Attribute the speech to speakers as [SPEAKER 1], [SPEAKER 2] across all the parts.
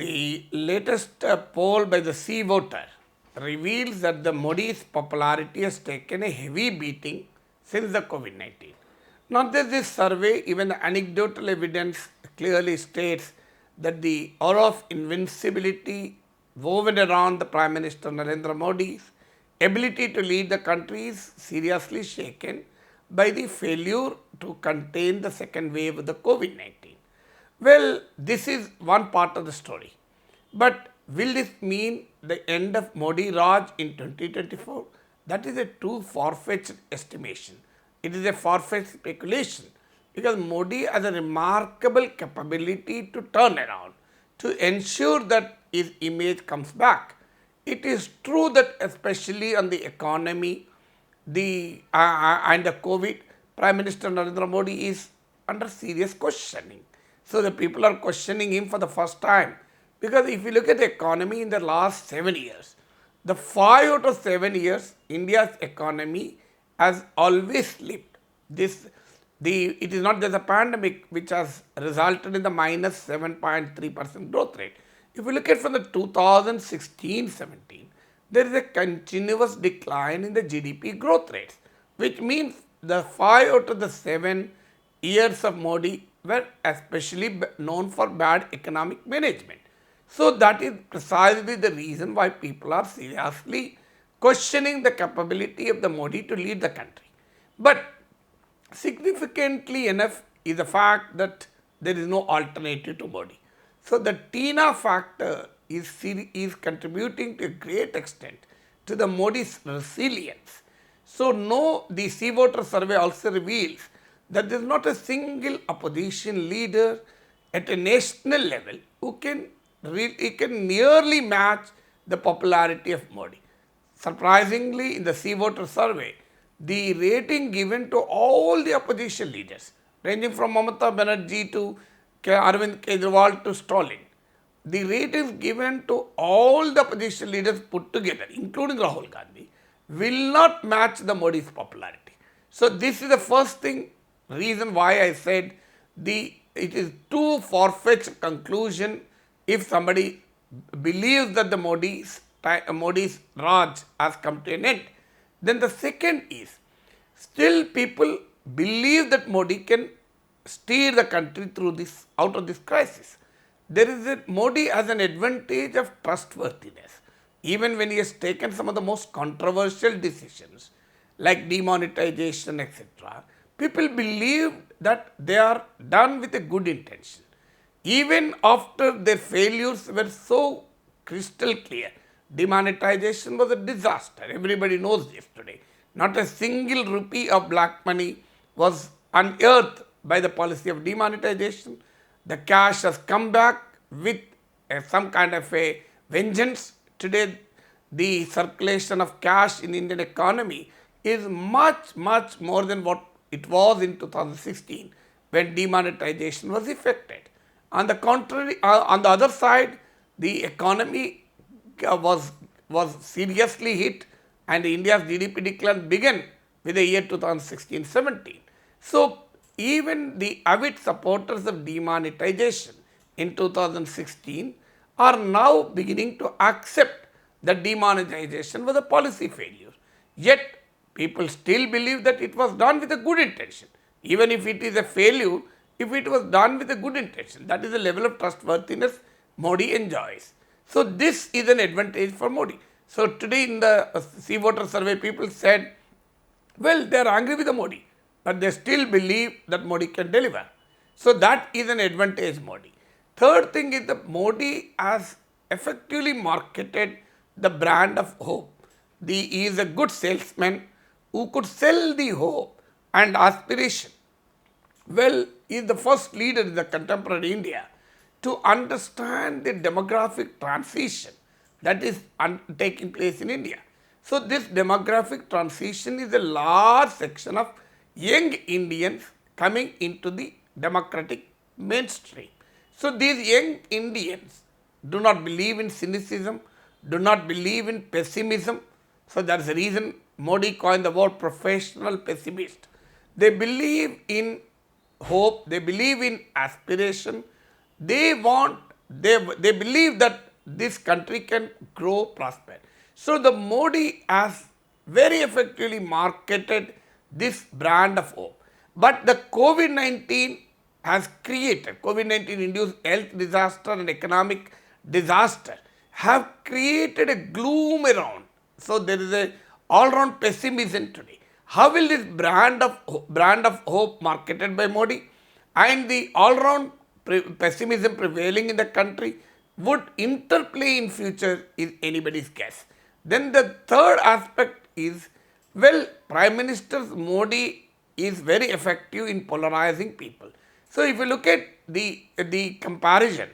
[SPEAKER 1] The latest poll by the Sea Voter reveals that the Modi's popularity has taken a heavy beating since the COVID-19. Not just this survey, even the anecdotal evidence clearly states that the aura of invincibility woven around the Prime Minister Narendra Modi's ability to lead the country is seriously shaken by the failure to contain the second wave of the COVID-19. Well, this is one part of the story. But will this mean the end of Modi Raj in 2024? That is a too far-fetched estimation. It is a far-fetched speculation because Modi has a remarkable capability to turn around, to ensure that his image comes back. It is true that especially on the economy and the COVID, Prime Minister Narendra Modi is under serious questioning. So the people are questioning him for the first time. Because if you look at the economy in the last 7 years, the 5 out of 7 years, India's economy has always slipped. It is not just a pandemic which has resulted in the minus 7.3% growth rate. If you look at from the 2016-17, there is a continuous decline in the GDP growth rates, which means the 5 out of the 7 years of Modi were especially known for bad economic management. So that is precisely the reason why people are seriously questioning the capability of the Modi to lead the country. But significantly enough is the fact that there is no alternative to Modi. So the Tina factor is contributing to a great extent to the Modi's resilience. So the Sea Voter survey also reveals that there is not a single opposition leader at a national level who can nearly match the popularity of Modi. Surprisingly, in the Sea Voter survey, the rating given to all the opposition leaders, ranging from Mamata Banerjee to Arvind Kejriwal to Stalin, the ratings given to all the opposition leaders put together, including Rahul Gandhi, will not match the Modi's popularity. So this is the first reason why I said it is too far-fetched conclusion if somebody believes that the Modi's Raj has come to an end. Then the second is, still people believe that Modi can steer the country out of this crisis. Modi has an advantage of trustworthiness. Even when he has taken some of the most controversial decisions, like demonetization, etc., people believe that they are done with a good intention. Even after their failures were so crystal clear, demonetization was a disaster. Everybody knows this today. Not a single rupee of black money was unearthed by the policy of demonetization. The cash has come back with some kind of a vengeance. Today, the circulation of cash in the Indian economy is much, much more than what it was in 2016 when demonetization was effected. On the contrary, on the other side, the economy was seriously hit and India's GDP decline began with the year 2016-17. So even the avid supporters of demonetization in 2016 are now beginning to accept that demonetization was a policy failure. Yet people still believe that it was done with a good intention. Even if it is a failure, if it was done with a good intention, that is the level of trustworthiness Modi enjoys. So this is an advantage for Modi. So today in the Sea Voter survey, people said, well, they are angry with the Modi, but they still believe that Modi can deliver. So that is an advantage Modi. Third thing is that Modi has effectively marketed the brand of hope. He is a good salesman who could sell the hope and aspiration. Well, he is the first leader in the contemporary India to understand the demographic transition that is taking place in India. So this demographic transition is a large section of young Indians coming into the democratic mainstream. So these young Indians do not believe in cynicism, do not believe in pessimism. So that's the reason Modi coined the word professional pessimist. They believe in hope, they believe in aspiration, they want they believe that this country can grow, prosper. So the Modi has very effectively marketed this brand of hope. But the COVID-19 has created, COVID-19 induced health disaster and economic disaster have created a gloom around. So there is a all-round pessimism today. How will this brand of hope marketed by Modi and the all-round pessimism prevailing in the country would interplay in future is anybody's guess. Then the third aspect is, well, Prime Minister Modi is very effective in polarizing people. So if you look at the comparison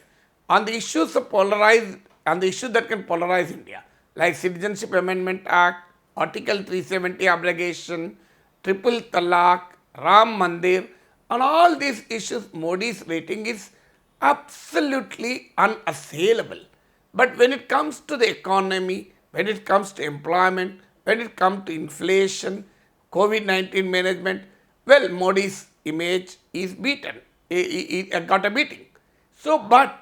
[SPEAKER 1] on the issues of polarized, on the issues that can polarize India, like Citizenship Amendment Act, Article 370 abrogation, Triple Talaq, Ram Mandir, on all these issues, Modi's rating is absolutely unassailable. But when it comes to the economy, when it comes to employment, when it comes to inflation, COVID-19 management, well, Modi's image is beaten. He got a beating. So, but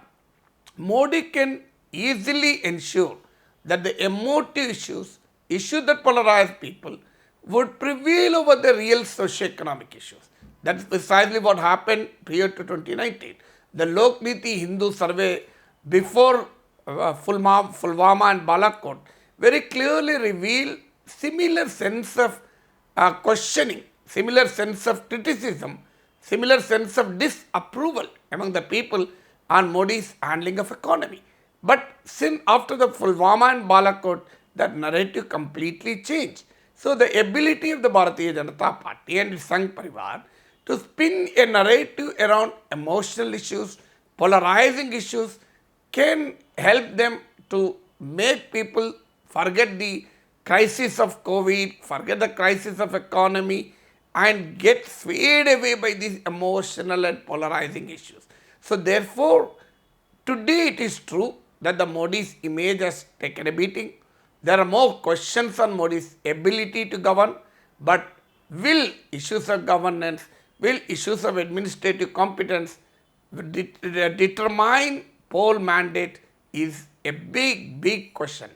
[SPEAKER 1] Modi can easily ensure that the emotive issues that polarize people, would prevail over the real socio-economic issues. That's precisely what happened prior to 2019. The Lokniti Hindu survey before Pulwama and Balakot very clearly revealed similar sense of questioning, similar sense of criticism, similar sense of disapproval among the people on Modi's handling of economy. But since after the Pulwama and Balakot, that narrative completely changed. So the ability of the Bharatiya Janata Party and its Sangh Parivar to spin a narrative around emotional issues, polarizing issues, can help them to make people forget the crisis of COVID, forget the crisis of economy, and get swayed away by these emotional and polarizing issues. So therefore, today it is true that the Modi's image has taken a beating. There are more questions on Modi's ability to govern, but will issues of governance, will issues of administrative competence determine poll mandate is a big question.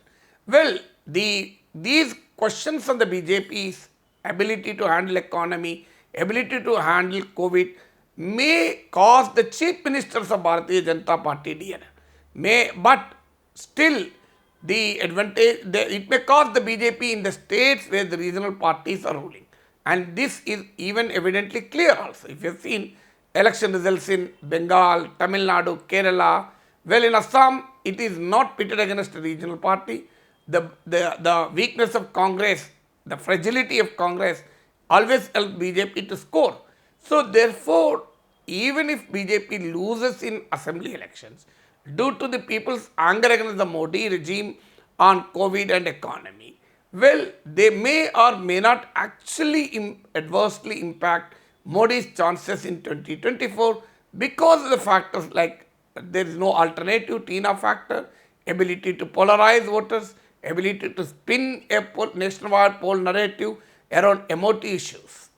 [SPEAKER 1] Well, these questions on the BJP's ability to handle economy, ability to handle COVID may cause the chief ministers of Bharatiya Janata Party DNA. But still, the advantage, it may cause the BJP in the states where the regional parties are ruling. And this is even evidently clear also. If you have seen election results in Bengal, Tamil Nadu, Kerala, well, in Assam, it is not pitted against a regional party. The weakness of Congress, the fragility of Congress always helped BJP to score. So therefore, even if BJP loses in assembly elections, due to the people's anger against the Modi regime on COVID and economy, well, they may or may not actually adversely impact Modi's chances in 2024 because of the factors like there is no alternative TINA factor, ability to polarize voters, ability to spin a nationwide poll narrative around emotive issues.